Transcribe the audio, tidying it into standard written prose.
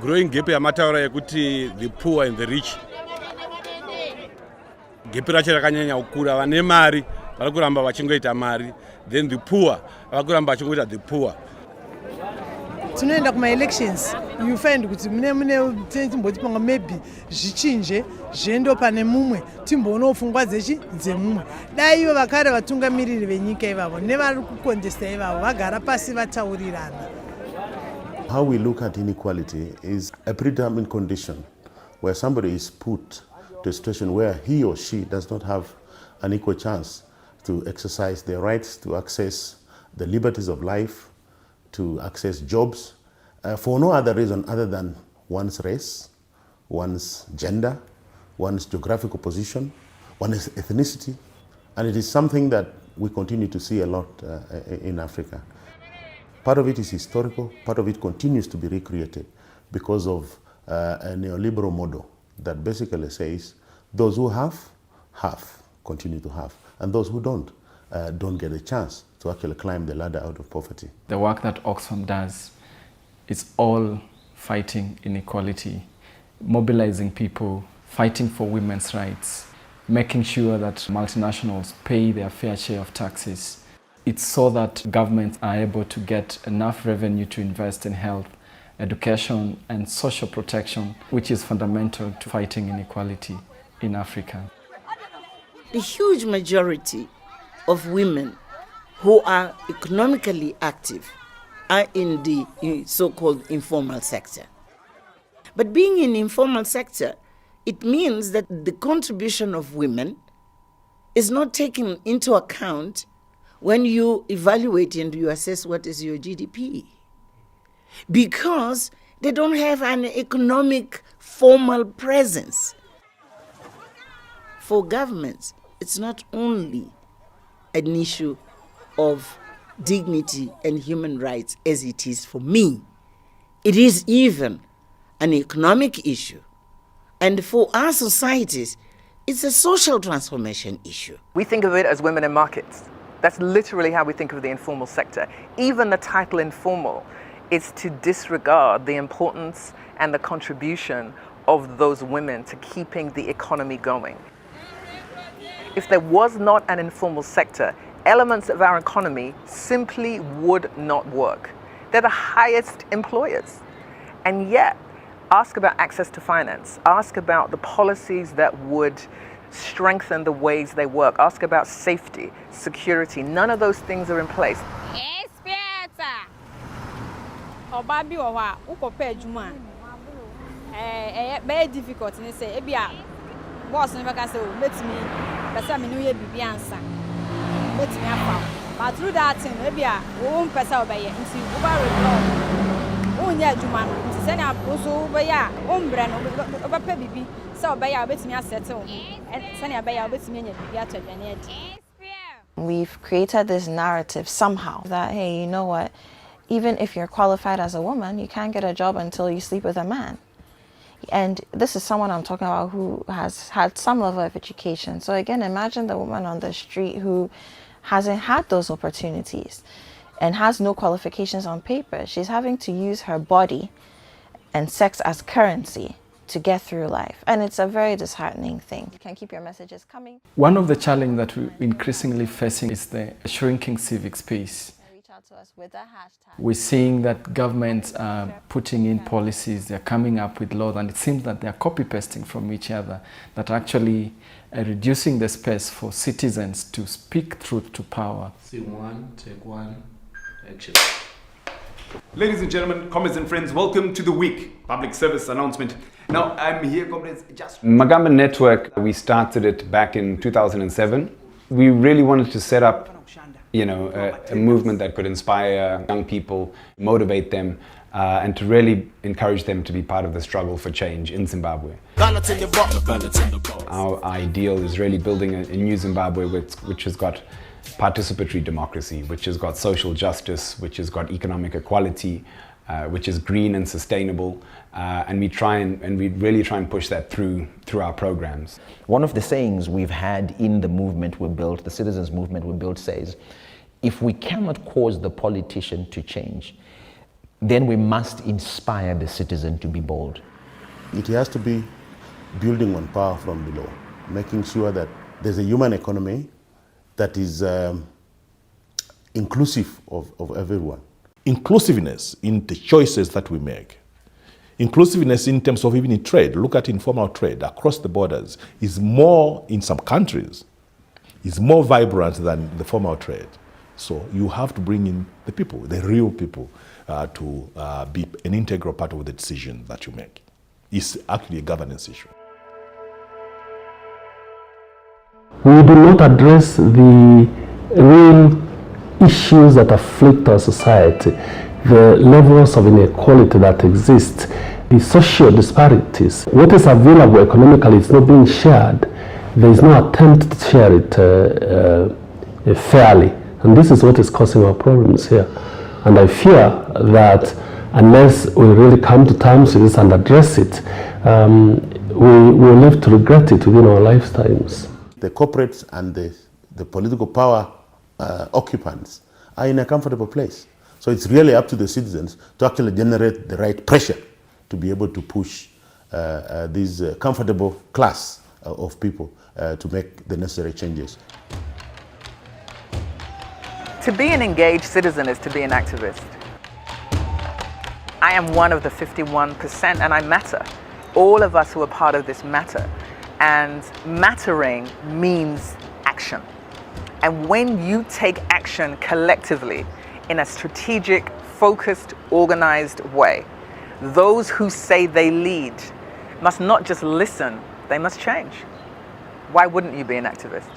growing gap yamataura yekuti the poor and the rich. Gap racho rakanyanya kukura, vane mari vari kuramba vachingoita mari, then the poor vari kuramba vachingoita the poor. Tinoenda kuma elections, you find kuti mune timboti panga maybe zvichinje zvendo pane mumwe timboona pfungwa dzemumwe. Dai ivo vakare vatungamiriri venyika ivavo nevari kukontesta ivavo vagara pasi vataurirana. How we look at inequality is a predetermined condition where somebody is put to a situation where he or she does not have an equal chance to exercise their rights, to access the liberties of life, to access jobs, for no other reason other than one's race, one's gender, one's geographical position, one's ethnicity. And it is something that we continue to see a lot in Africa. Part of it is historical, part of it continues to be recreated because of a neoliberal model that basically says those who have, continue to have, and those who don't get a chance to actually climb the ladder out of poverty. The work that Oxfam does is all fighting inequality, mobilizing people, fighting for women's rights, making sure that multinationals pay their fair share of taxes. It's so that governments are able to get enough revenue to invest in health, education, and social protection, which is fundamental to fighting inequality in Africa. The huge majority of women who are economically active are in the so-called informal sector. But being in the informal sector, it means that the contribution of women is not taken into account when you evaluate and you assess what is your GDP. Because they don't have an economic formal presence. For governments, it's not only an issue of dignity and human rights as it is for me. It is even an economic issue. And for our societies, it's a social transformation issue. We think of it as women in markets. That's literally how we think of the informal sector. Even the title informal is to disregard the importance and the contribution of those women to keeping the economy going. If there was not an informal sector, elements of our economy simply would not work. They're the highest employers. And yet, ask about access to finance, ask about the policies that would strengthen the ways they work, ask about safety, security. None of those things are in place. Very difficult to say. Boss never can say, let me, but some new year be answer. Let me have. But through that thing, maybe I won't pass out by it until you are with Juman. Send up also by ya, over baby. So by our bit me a settle. And send a by our bit me and We've created this narrative somehow that, hey, you know what? Even if you're qualified as a woman, you can't get a job until you sleep with a man. And this is someone I'm talking about who has had some level of education. So again, imagine the woman on the street who hasn't had those opportunities and has no qualifications on paper. She's having to use her body and sex as currency to get through life. And it's a very disheartening thing. You can keep your messages coming. One of the challenges that we're increasingly facing is the shrinking civic space. To us with that hashtag. We're seeing that governments are putting in policies, they're coming up with laws, and it seems that they're copy-pasting from each other, that actually reducing the space for citizens to speak truth to power. Scene one, take one, action. Ladies and gentlemen, comrades and friends, welcome to the week public service announcement. Now, I'm here, comrades, just... Magamba Network, we started it back in 2007. We really wanted to set up a movement that could inspire young people, motivate them, and to really encourage them to be part of the struggle for change in Zimbabwe. Our ideal is really building a new Zimbabwe which has got participatory democracy, which has got social justice, which has got economic equality, which is green and sustainable, and we really try and push that through our programs. One of the sayings we've had in the movement we built, the citizens movement we built, says, if we cannot cause the politician to change, then we must inspire the citizen to be bold. It has to be building on power from below, making sure that there's a human economy that is inclusive of everyone. Inclusiveness in the choices that we make. Inclusiveness in terms of even in trade. Look at informal trade across the borders is more, in some countries, is more vibrant than the formal trade. So you have to bring in the people, the real people, to be an integral part of the decision that you make. It's actually a governance issue. We do not address the real issues that afflict our society, the levels of inequality that exist, the social disparities. What is available economically is not being shared. There is no attempt to share it fairly. And this is what is causing our problems here. And I fear that unless we really come to terms with this and address it, we will live to regret it within our lifetimes. The corporates and the political power occupants are in a comfortable place. So it's really up to the citizens to actually generate the right pressure to be able to push this comfortable class of people to make the necessary changes. To be an engaged citizen is to be an activist. I am one of the 51% and I matter. All of us who are part of this matter. And mattering means action. And when you take action collectively in a strategic, focused, organized way, those who say they lead must not just listen, they must change. Why wouldn't you be an activist?